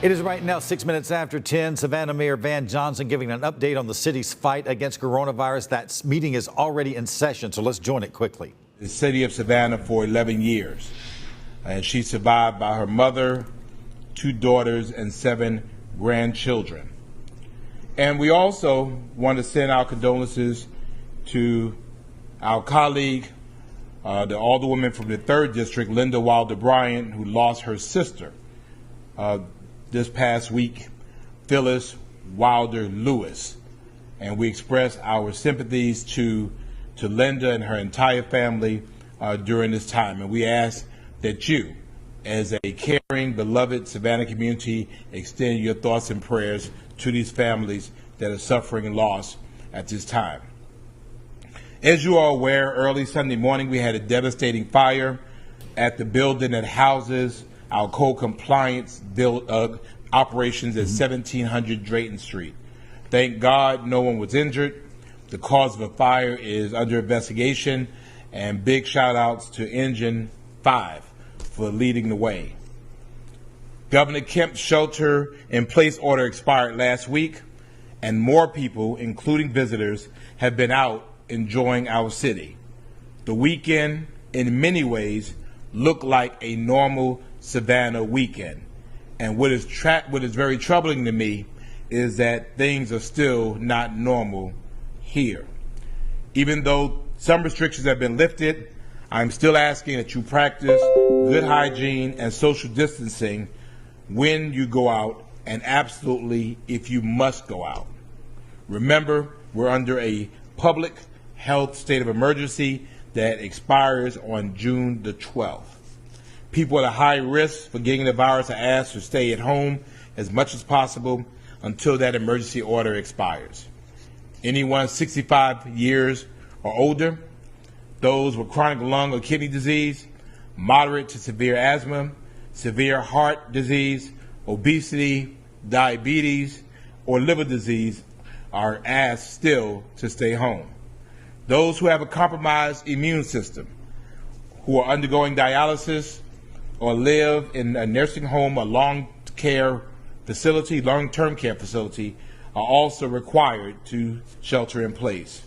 It is right now 6 minutes after 10. Savannah Mayor Van Johnson giving an update on the city's fight against coronavirus. That meeting is already in session, so let's join it quickly. The city of Savannah for 11 years, and she's survived by her mother, 2 daughters, and 7 grandchildren. And we also want to send our condolences to our colleague, the alderwoman from the 3rd District, Linda Wilder Bryant, who lost her sister this past week, Phyllis Wilder Lewis. And we express our sympathies to Linda and her entire family during this time. And we ask that you, as a caring, beloved Savannah community, extend your thoughts and prayers to these families that are suffering loss at this time. As you are aware, early Sunday morning we had a devastating fire at the building that houses our code compliance operations at 1700 Drayton Street. Thank God no one was injured. The cause of the fire is under investigation, and big shout outs to Engine 5 for leading the way. Governor Kemp's shelter in place order expired last week, and more people, including visitors, have been out enjoying our city. The weekend, in many ways, looked like a normal Savannah weekend. And what is very troubling to me is that things are still not normal here. Even though some restrictions have been lifted, I'm still asking that you practice good hygiene and social distancing when you go out, and absolutely if you must go out. Remember, we're under a public health state of emergency that expires on June the 12th. People at a high risk for getting the virus are asked to stay at home as much as possible until that emergency order expires. Anyone 65 years or older, those with chronic lung or kidney disease, moderate to severe asthma, severe heart disease, obesity, diabetes, or liver disease are asked still to stay home. Those who have a compromised immune system, who are undergoing dialysis, or live in a nursing home or long-term care facility, are also required to shelter in place.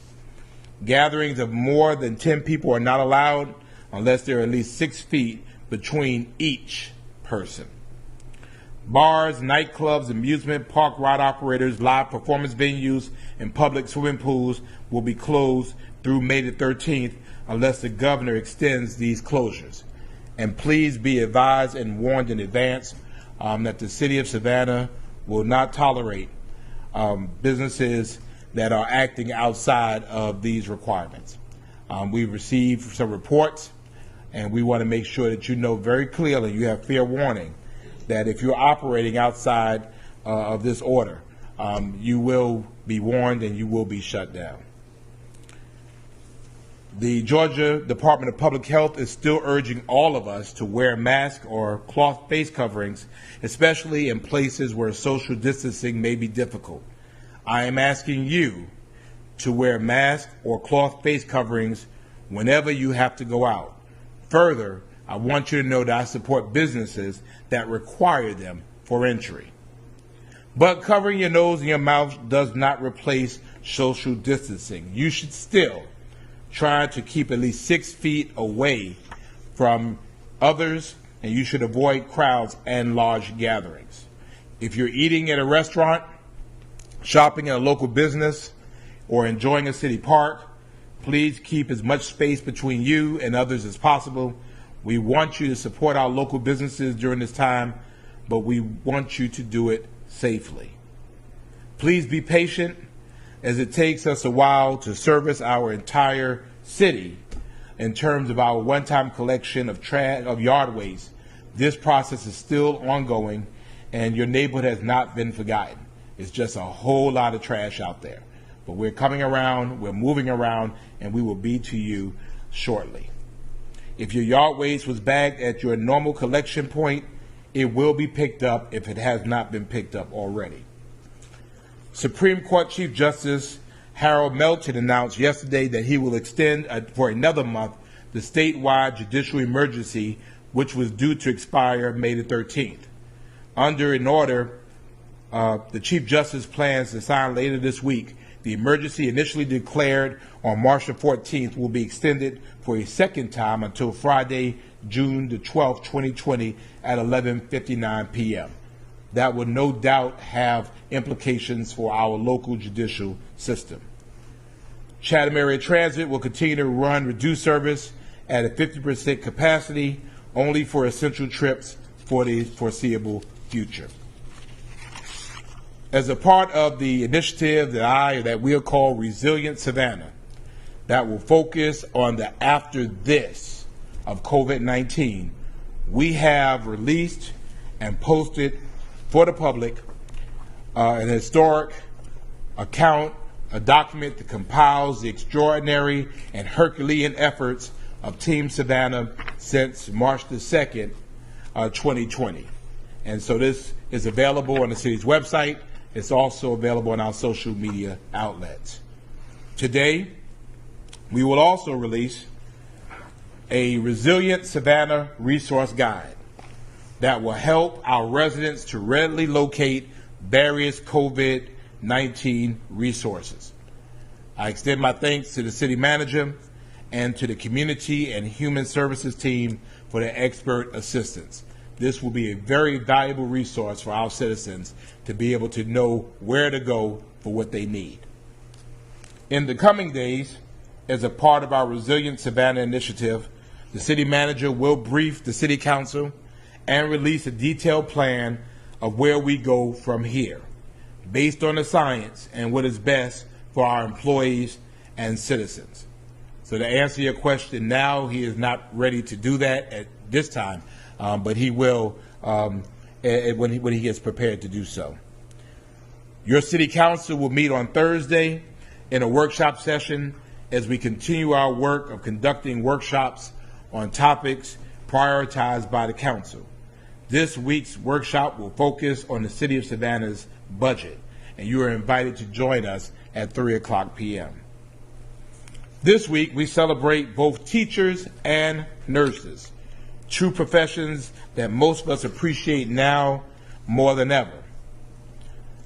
Gatherings of more than 10 people are not allowed unless there are at least 6 feet between each person. Bars, nightclubs, amusement park ride operators, live performance venues, and public swimming pools will be closed through May the 13th unless the governor extends these closures. And please be advised and warned in advance that the city of Savannah will not tolerate businesses that are acting outside of these requirements. We've received some reports, and we want to make sure that you know very clearly, you have fair warning, that if you're operating outside of this order, you will be warned and you will be shut down. The Georgia Department of Public Health is still urging all of us to wear masks or cloth face coverings, especially in places where social distancing may be difficult. I am asking you to wear masks or cloth face coverings whenever you have to go out. Further, I want you to know that I support businesses that require them for entry. But covering your nose and your mouth does not replace social distancing. You should still try to keep at least 6 feet away from others, and you should avoid crowds and large gatherings. If you're eating at a restaurant, shopping at a local business, or enjoying a city park, please keep as much space between you and others as possible. We want you to support our local businesses during this time, but we want you to do it safely. Please be patient, as it takes us a while to service our entire city in terms of our one-time collection of yard waste. This process is still ongoing, and your neighborhood has not been forgotten. It's just a whole lot of trash out there. But we're coming around, we're moving around, and we will be to you shortly. If your yard waste was bagged at your normal collection point, it will be picked up if it has not been picked up already. Supreme Court Chief Justice Harold Melton announced yesterday that he will extend for another month the statewide judicial emergency, which was due to expire May the 13th. under an order the Chief Justice plans to sign later this week, the emergency initially declared on March the 14th will be extended for a second time until Friday, June the 12th, 2020 at 11:59 p.m. That will no doubt have implications for our local judicial system. Chatham Area Transit will continue to run reduced service at a 50% capacity only for essential trips for the foreseeable future. As a part of the initiative that we'll call Resilient Savannah, that will focus on the after this of COVID-19, we have released and posted for the public an historic account, a document that compiles the extraordinary and Herculean efforts of Team Savannah since March the 2nd, 2020. And so this is available on the city's website. It's also available on our social media outlets. Today, we will also release a Resilient Savannah resource guide that will help our residents to readily locate various COVID-19 resources. I extend my thanks to the city manager and to the community and human services team for their expert assistance. This will be a very valuable resource for our citizens to be able to know where to go for what they need. In the coming days, as a part of our Resilient Savannah initiative, the city manager will brief the city council and release a detailed plan of where we go from here, based on the science and what is best for our employees and citizens. So to answer your question now, he is not ready to do that at this time, but he will when he gets prepared to do so. Your city council will meet on Thursday in a workshop session as we continue our work of conducting workshops on topics prioritized by the council. This week's workshop will focus on the City of Savannah's budget, and you are invited to join us at 3:00 p.m. This week, we celebrate both teachers and nurses, two professions that most of us appreciate now more than ever.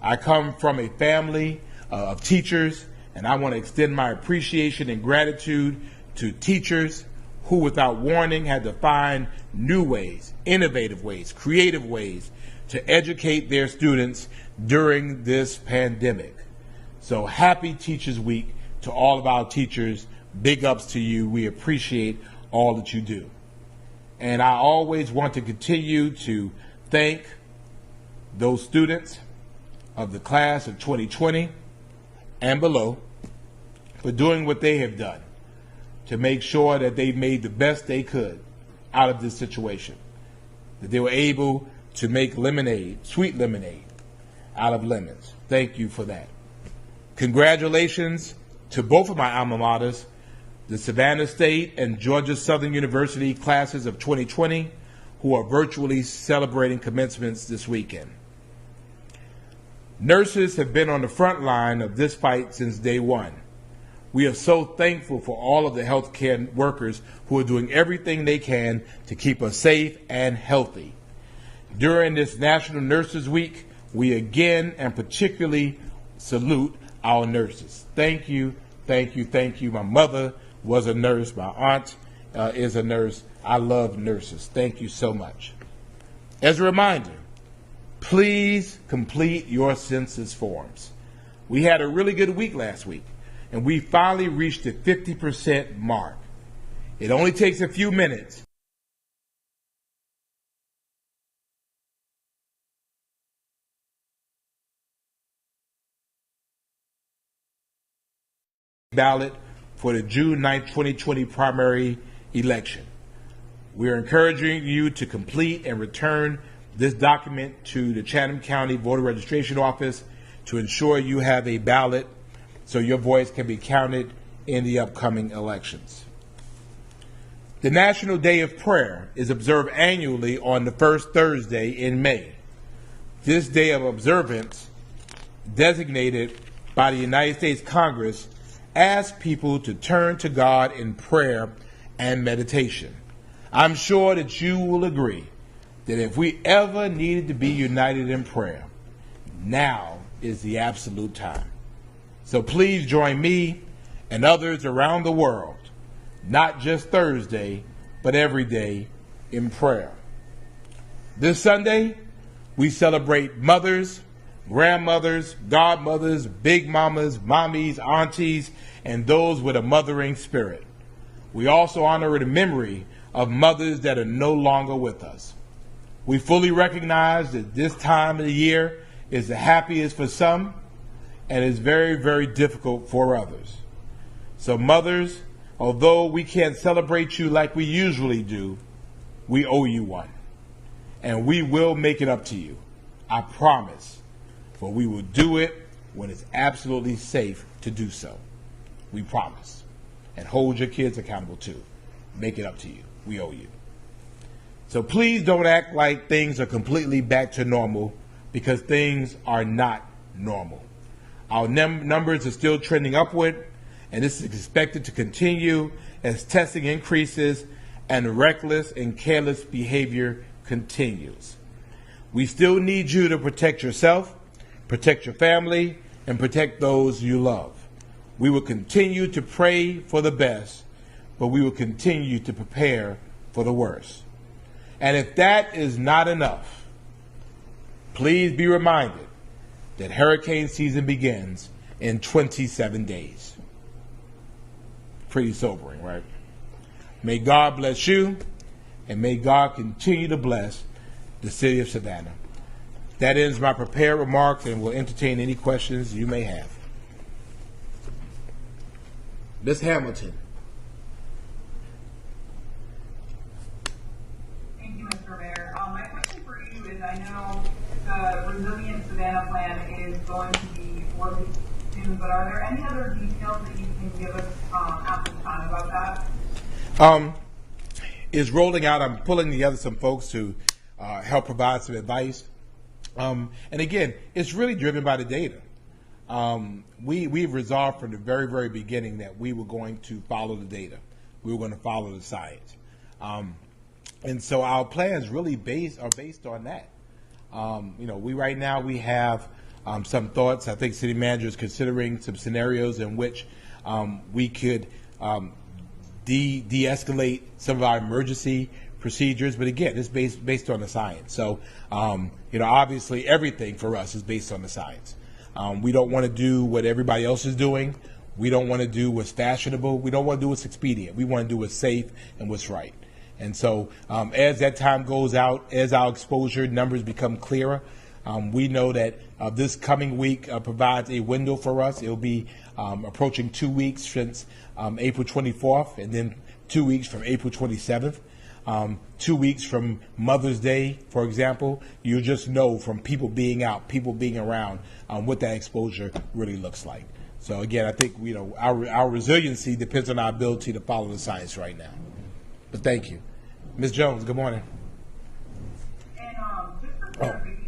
I come from a family of teachers, and I want to extend my appreciation and gratitude to teachers who, without warning, had to find new ways, innovative ways, creative ways to educate their students during this pandemic. So happy Teachers Week to all of our teachers. Big ups to you. We appreciate all that you do. And I always want to continue to thank those students of the class of 2020 and below for doing what they have done to make sure that they made the best they could out of this situation, that they were able to make lemonade, sweet lemonade, out of lemons. Thank you for that. Congratulations to both of my alma maters, the Savannah State and Georgia Southern University classes of 2020, who are virtually celebrating commencements this weekend. Nurses have been on the front line of this fight since day one. We are so thankful for all of the healthcare workers who are doing everything they can to keep us safe and healthy. During this National Nurses Week, we again and particularly salute our nurses. Thank you, thank you, thank you. My mother was a nurse. My aunt is a nurse. I love nurses. Thank you so much. As a reminder, please complete your census forms. We had a really good week last week, and we finally reached the 50% mark. It only takes a few minutes. Ballot for the June 9th, 2020 primary election. We are encouraging you to complete and return this document to the Chatham County Voter Registration Office to ensure you have a ballot so your voice can be counted in the upcoming elections. The National Day of Prayer is observed annually on the first Thursday in May. This day of observance, designated by the United States Congress, asks people to turn to God in prayer and meditation. I'm sure that you will agree that if we ever needed to be united in prayer, now is the absolute time. So please join me and others around the world, not just Thursday, but every day in prayer. This Sunday, we celebrate mothers, grandmothers, godmothers, big mamas, mommies, aunties, and those with a mothering spirit. We also honor the memory of mothers that are no longer with us. We fully recognize that this time of the year is the happiest for some and is very, very difficult for others. So mothers, although we can't celebrate you like we usually do, we owe you one. And we will make it up to you. I promise. But we will do it when it's absolutely safe to do so. We promise. And hold your kids accountable too. Make it up to you. We owe you. So please don't act like things are completely back to normal, because things are not normal. Our numbers are still trending upward, and this is expected to continue as testing increases and reckless and careless behavior continues. We still need you to protect yourself, protect your family, and protect those you love. We will continue to pray for the best, but we will continue to prepare for the worst. And if that is not enough, please be reminded that hurricane season begins in 27 days. Pretty sobering, right? May God bless you, and may God continue to bless the city of Savannah. That ends my prepared remarks, and will entertain any questions you may have. Ms. Hamilton. Thank you, Mr. Mayor. My question for you is, I know the Resilient Savannah Plan is going to be released soon, but are there any other details that you can give us at this time about that? Is rolling out. I'm pulling together some folks to help provide some advice. And again, it's really driven by the data. We've resolved from the very, very beginning that we were going to follow the data. We were going to follow the science. And so our plans really are based on that. Right now we have some thoughts. I think city manager is considering some scenarios in which we could de-escalate some of our emergency procedures. But again, it's based on the science. So, obviously everything for us is based on the science. We don't want to do what everybody else is doing. We don't want to do what's fashionable. We don't want to do what's expedient. We want to do what's safe and what's right. And so as that time goes out, as our exposure numbers become clearer, we know that this coming week provides a window for us. It'll be approaching 2 weeks since April 24th, and then 2 weeks from April 27th. 2 weeks from Mother's Day, for example. You just know from people being out, people being around, what that exposure really looks like. So again, I think our resiliency depends on our ability to follow the science right now. But thank you. Ms. Jones, good morning. And just for clarification,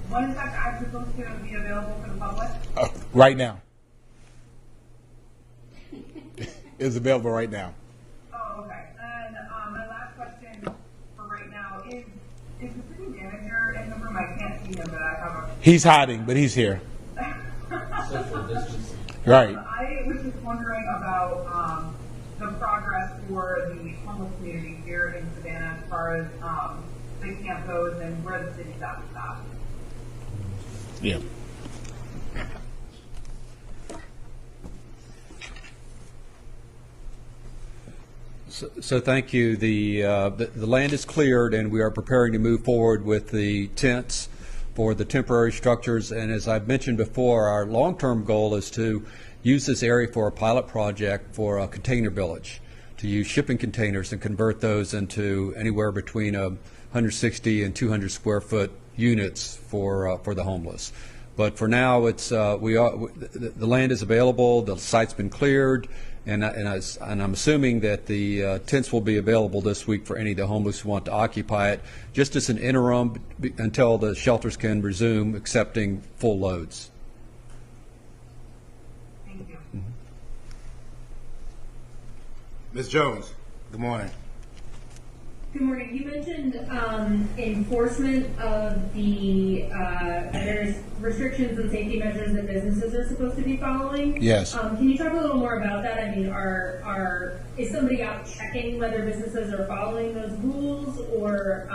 when is that actually supposed to be available for the public? Right now. It's available right now. Oh, okay. And my last question for right now is the city manager in the room? I can't see him, but I have a... He's hiding, but he's here. Right. I was just wondering about the progress for the homeless community here in Savannah as far as the camp goes and where the city's at with that. Yeah. So thank you. The land is cleared, and we are preparing to move forward with the tents for the temporary structures. And as I've mentioned before, our long-term goal is to use this area for a pilot project for a container village, to use shipping containers and convert those into anywhere between 160 and 200 square foot units for the homeless. But for now, the land is available. The site's been cleared. And I'm assuming that the tents will be available this week for any of the homeless who want to occupy it, just as an interim until the shelters can resume accepting full loads. Thank you. Ms. Jones, good morning. Good morning. You mentioned enforcement of the there's restrictions and safety measures that businesses are supposed to be following. Yes. Can you talk a little more about that? I mean, is somebody out checking whether businesses are following those rules, or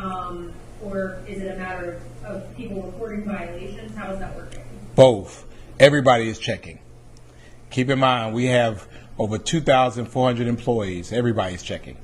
is it a matter of people reporting violations? How is that working? Both. Everybody is checking. Keep in mind, we have over 2,400 employees. Everybody's checking.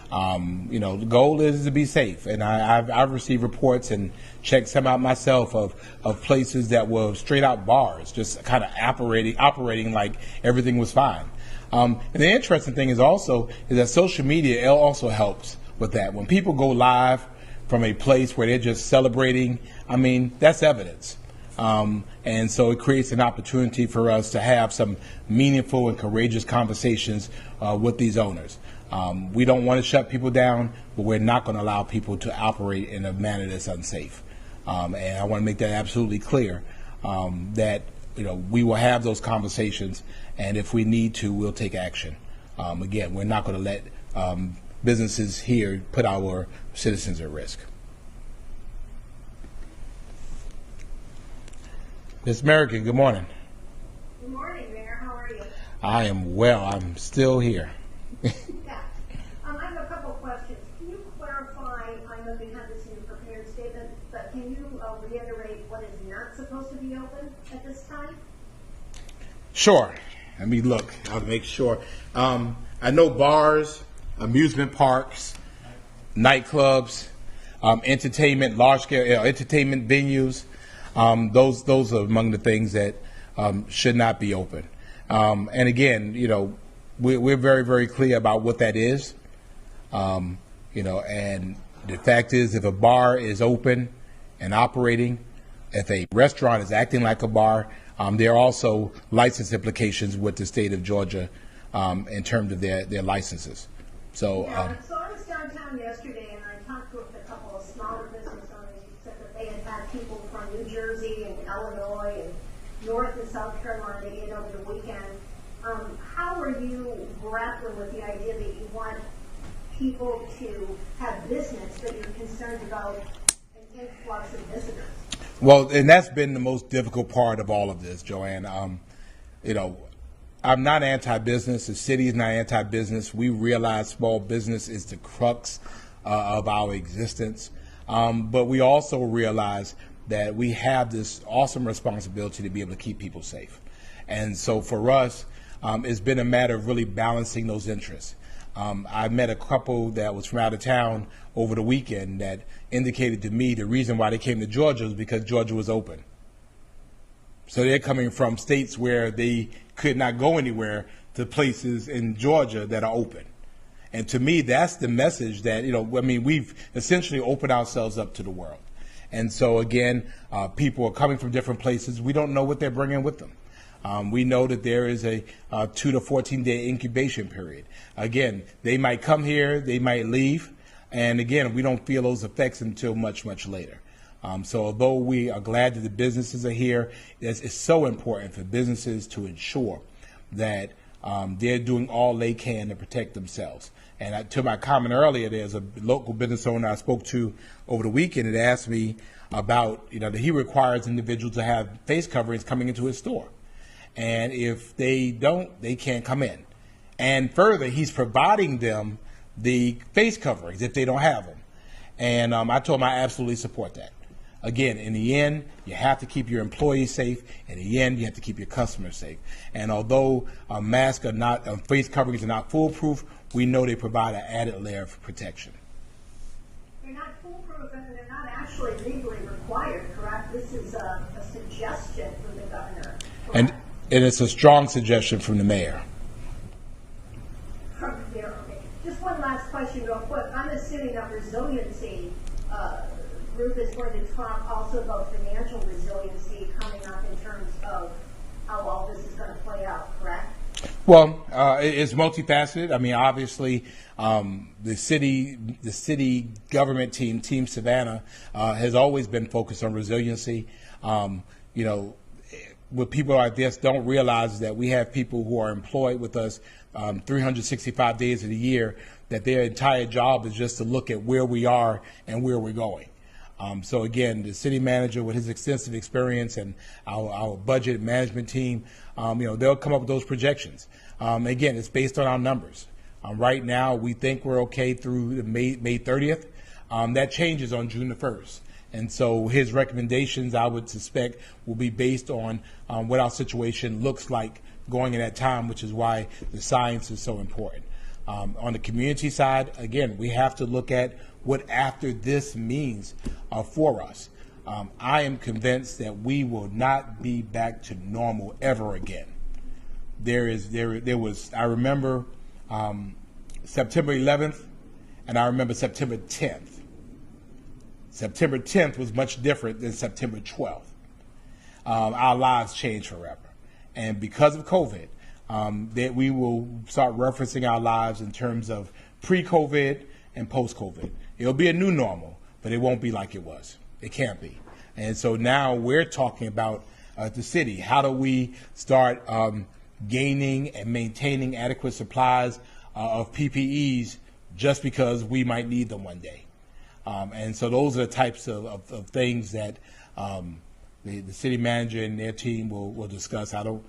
The goal is to be safe, and I've received reports and checked some out myself of places that were straight out bars, just kind of operating like everything was fine. And the interesting thing is that social media also helps with that. When people go live from a place where they're just celebrating, I mean, that's evidence. And so it creates an opportunity for us to have some meaningful and courageous conversations with these owners. We don't want to shut people down, but we're not going to allow people to operate in a manner that's unsafe. And I want to make that absolutely clear, that we will have those conversations, and if we need to, we'll take action. Again, we're not going to let businesses here put our citizens at risk. Ms. American, good morning. Good morning, Mayor. How are you? I am well. I'm still here. Yeah. I have a couple of questions. Can you clarify, I know you have this in your prepared statement, but can you reiterate what is not supposed to be open at this time? Sure. Let me look. I'll make sure. I know bars, amusement parks, nightclubs, entertainment, large-scale entertainment venues. Those are among the things that should not be open. And again, we're very, very clear about what that is. And the fact is, if a bar is open and operating, if a restaurant is acting like a bar, there are also license implications with the state of Georgia in terms of their licenses. So I was downtown yesterday, and I talked with a couple of smaller business owners who said that they had people from New Jersey and Illinois and North and South Carolina in over the weekend. How are you grappling with the idea that you want people to have business, but you're concerned about an influx of visitors? Well, and that's been the most difficult part of all of this, Joanne. I'm not anti-business. The city is not anti-business. We realize small business is the crux of our existence. But we also realize that we have this awesome responsibility to be able to keep people safe. And so for us, it's been a matter of really balancing those interests. I met a couple that was from out of town over the weekend that indicated to me the reason why they came to Georgia was because Georgia was open. So they're coming from states where they could not go anywhere to places in Georgia that are open. And to me, that's the message that, we've essentially opened ourselves up to the world. And so again, people are coming from different places. We don't know what they're bringing with them. We know that there is a 2 to 14-day incubation period. Again, they might come here, they might leave, and again, we don't feel those effects until much, much later. So although we are glad that the businesses are here, it's so important for businesses to ensure that they're doing all they can to protect themselves. And to my comment earlier, there's a local business owner I spoke to over the weekend that asked me about, that he requires individuals to have face coverings coming into his store. And if they don't, they can't come in. And further, he's providing them the face coverings if they don't have them. And I told him I absolutely support that. Again, in the end, you have to keep your employees safe. In the end, you have to keep your customers safe. And although masks are not, face coverings are not foolproof, we know they provide an added layer of protection. They're not foolproof, and they're not actually legally required, correct? This is a suggestion from the governor. And it's a strong suggestion from the mayor. From the mayor, okay. Just one last question real quick. On the City Up Resiliency group is going to talk also about financial resiliency coming up in terms of how all this is going to play out, correct? Well, it's multifaceted. I mean, obviously, the city government team Savannah, has always been focused on resiliency. What people like this don't realize is that we have people who are employed with us 365 days of the year that their entire job is just to look at where we are and where we're going. So again, the city manager with his extensive experience and our budget management team, they'll come up with those projections. Again, it's based on our numbers. Right now, we think we're okay through May 30th. That changes on June the 1st. And so his recommendations, I would suspect, will be based on what our situation looks like going in that time, which is why the science is so important. On the community side, again, we have to look at what after this means for us. I am convinced that we will not be back to normal ever again. I remember September 11th, and I remember September 10th. September 10th was much different than September 12th. Our lives changed forever. And because of COVID, that we will start referencing our lives in terms of pre-COVID and post-COVID. It'll be a new normal, but it won't be like it was. It can't be. And so now we're talking about the city. How do we start gaining and maintaining adequate supplies of PPEs just because we might need them one day? And so those are the types of things that the city manager and their team will discuss. I don't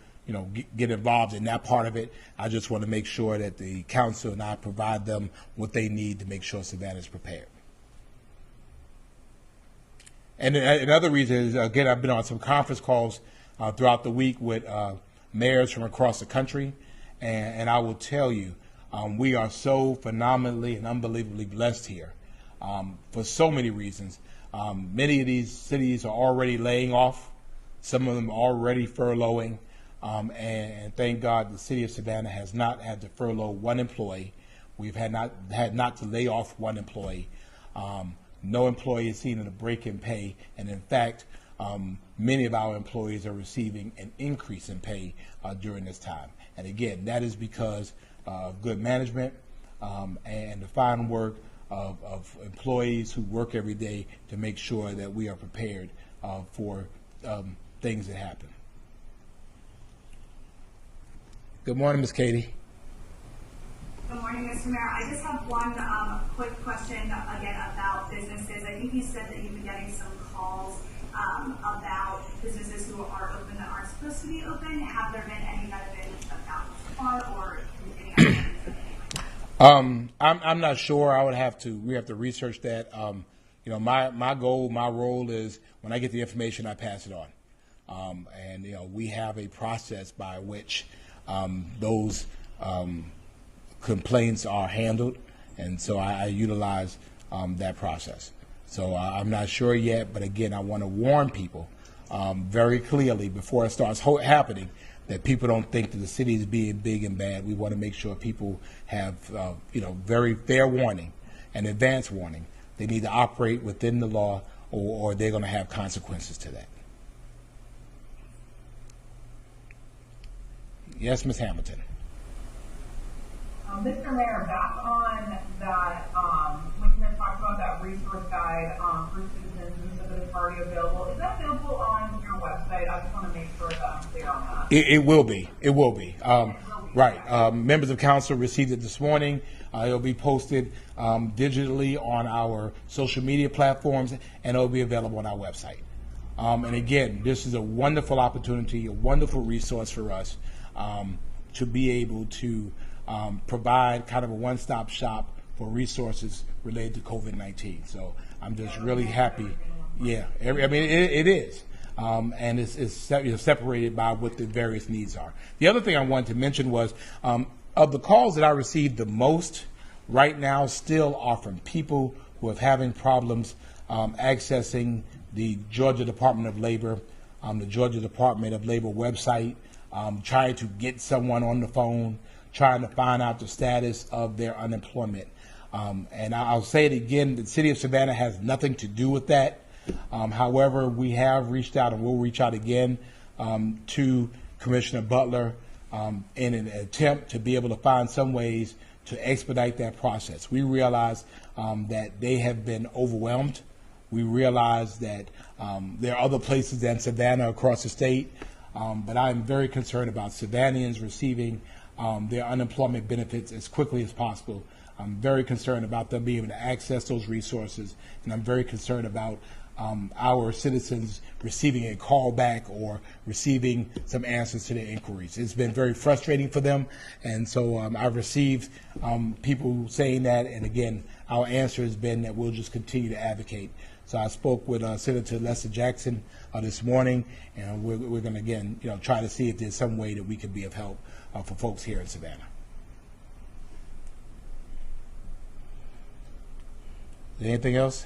get involved in that part of it. I just want to make sure that the council and I provide them what they need to make sure Savannah is prepared. And another reason is, again, I've been on some conference calls throughout the week with mayors from across the country, and I will tell you, we are so phenomenally and unbelievably blessed here for so many reasons. Many of these cities are already laying off. Some of them are already furloughing. And thank God the city of Savannah has not had to furlough one employee. We've had not to lay off one employee. No employee has seen a break in pay, and in fact, many of our employees are receiving an increase in pay during this time. And again, that is because of good management and the fine work of employees who work every day to make sure that we are prepared for things that happen. Good morning, Ms. Katie. Good morning, Mr. Mayor. I just have one quick question again about businesses. I think you said that you've been getting some calls about businesses who are open that aren't supposed to be open. Have there been any that have been shut down so far, or anything else? I'm not sure. We have to research that. My goal, my role is when I get the information, I pass it on. And we have a process by which those complaints are handled, and so I utilize that process. So I'm not sure yet, but again, I want to warn people very clearly before it starts happening that people don't think that the city is being big and bad. We want to make sure people have very fair warning and advance warning. They need to operate within the law, or they're going to have consequences to that. Yes, Ms. Hamilton. Mr. Mayor, back on that, when you talked about that resource guide for citizens and said that it's already available, is that available on your website? I just want to make sure that I'm clear on that. It will be. It will be. Right. Members of council received it this morning. It'll be posted digitally on our social media platforms, and it'll be available on our website. And again, this is a wonderful opportunity, a wonderful resource for us to be able to provide kind of a one-stop shop for resources related to COVID-19. So I'm just really happy. Yeah, it is. And it's separated by what the various needs are. The other thing I wanted to mention was of the calls that I received the most right now still are from people who are having problems accessing the Georgia Department of Labor, the Georgia Department of Labor website, trying to get someone on the phone, trying to find out the status of their unemployment. And I'll say it again, the city of Savannah has nothing to do with that. However, we have reached out and will reach out again to Commissioner Butler in an attempt to be able to find some ways to expedite that process. We realize that they have been overwhelmed. We realize that there are other places than Savannah across the state, but I'm very concerned about Savannahans receiving their unemployment benefits as quickly as possible I'm very concerned about them being able to access those resources, and I'm very concerned about our citizens receiving a call back or receiving some answers to their inquiries. It's been very frustrating for them, and so I've received people saying that, and again, our answer has been that we'll just continue to advocate. So I spoke with Senator Lester Jackson this morning, and we're going to, again, try to see if there's some way that we can be of help for folks here in Savannah. Anything else?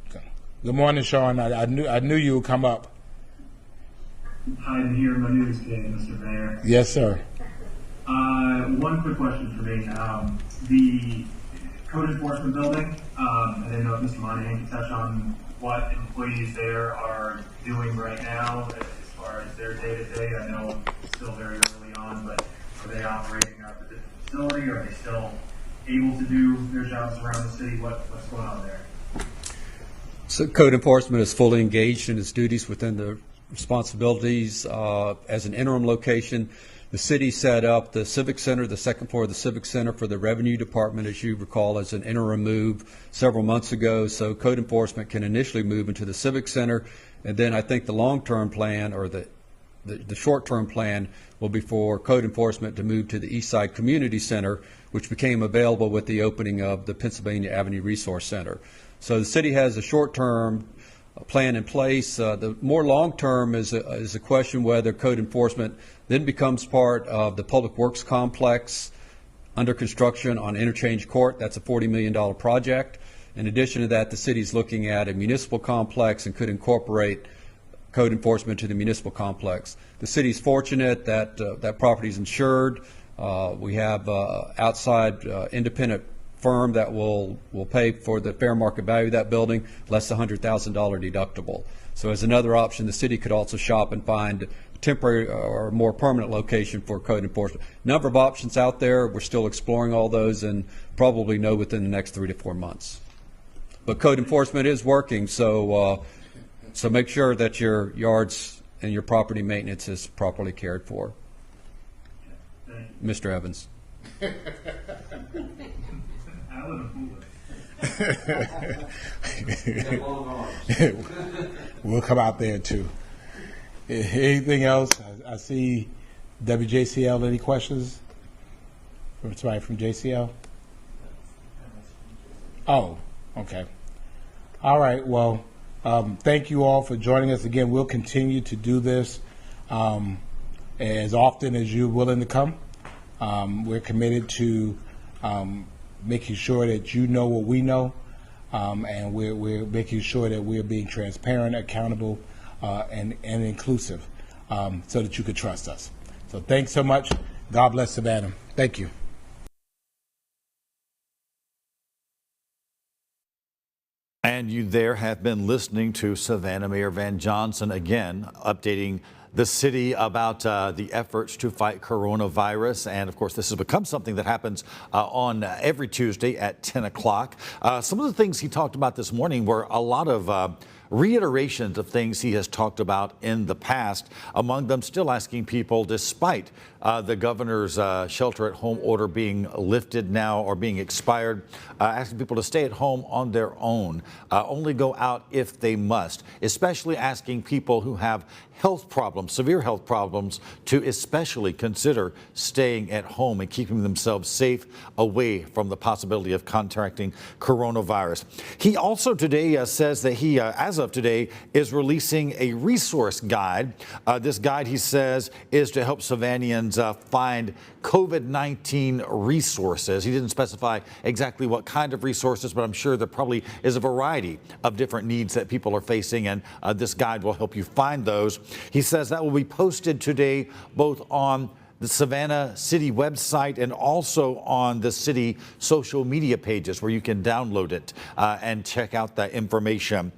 Okay. Good morning, Sean. I knew you would come up. I'm here in my news today, Mr. Mayor. Yes, sir. One quick question for me. The code enforcement building, I didn't know if Mr. Monahan could touch on what employees there are doing right now as far as their day-to-day. I know it's still very early on, but are they operating out of a different facility? Are they still able to do their jobs around the city? What's going on there? So code enforcement is fully engaged in its duties within the responsibilities as an interim location. The city set up the Civic Center, the second floor of the Civic Center for the Revenue Department, as you recall, as an interim move several months ago. So code enforcement can initially move into the Civic Center, and then I think the long-term plan or the short-term plan will be for code enforcement to move to the Eastside Community Center, which became available with the opening of the Pennsylvania Avenue Resource Center. So the city has a short-term plan in place. The more long-term is a question whether code enforcement then becomes part of the Public Works Complex under construction on Interchange Court. That's a $40 million project. In addition to that, the city is looking at a municipal complex and could incorporate code enforcement to the municipal complex. The city is fortunate that that property is insured. We have outside independent firm that will pay for the fair market value of that building, less than $100,000 deductible. So as another option, the city could also shop and find a temporary or more permanent location for code enforcement. Number of options out there. We're still exploring all those and probably know within the next 3 to 4 months. But code enforcement is working, so so make sure that your yards and your property maintenance is properly cared for. Mr. Evans. We'll come out there too. Anything else? I see WJCL. Any questions from somebody from JCL? Oh, okay. All right. Well, thank you all for joining us again. We'll continue to do this as often as you're willing to come. We're committed to making sure that you know what we know, and we're making sure that we're being transparent, accountable, and inclusive, so that you could trust us. So thanks so much. God bless Savannah. Thank you. And you there have been listening to Savannah Mayor Van Johnson again, updating the city about the efforts to fight coronavirus. And of course, this has become something that happens on every Tuesday at 10 o'clock. Some of the things he talked about this morning were a lot of reiterations of things he has talked about in the past, among them still asking people, despite the governor's shelter-at-home order being lifted now or being expired, asking people to stay at home on their own, only go out if they must, especially asking people who have health problems, severe health problems, to especially consider staying at home and keeping themselves safe away from the possibility of contracting coronavirus. He also today says that he, as of today, is releasing a resource guide. This guide, he says, is to help Savannahans find COVID-19 resources. He didn't specify exactly what kind of resources, but I'm sure there probably is a variety of different needs that people are facing, and this guide will help you find those. He says that will be posted today both on the Savannah City website and also on the city social media pages where you can download it and check out that information.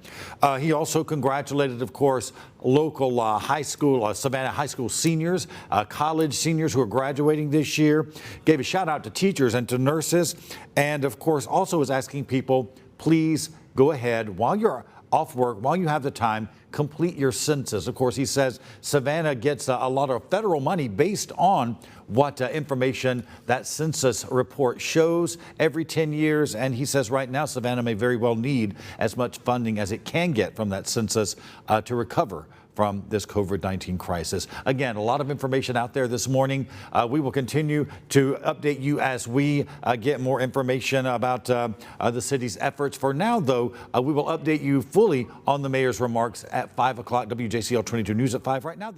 He also congratulated, of course, local high school, Savannah high school seniors, college seniors who are graduating this year, gave a shout out to teachers and to nurses, and of course also was asking people, please go ahead while you're off work while you have the time, complete your census. Of course, he says Savannah gets a lot of federal money based on what information that census report shows every 10 years. And he says right now Savannah may very well need as much funding as it can get from that census to recover from this COVID-19 crisis. Again, a lot of information out there this morning. We will continue to update you as we get more information about the city's efforts. For now, though, we will update you fully on the mayor's remarks at 5 o'clock. WJCL 22 News at 5 right now.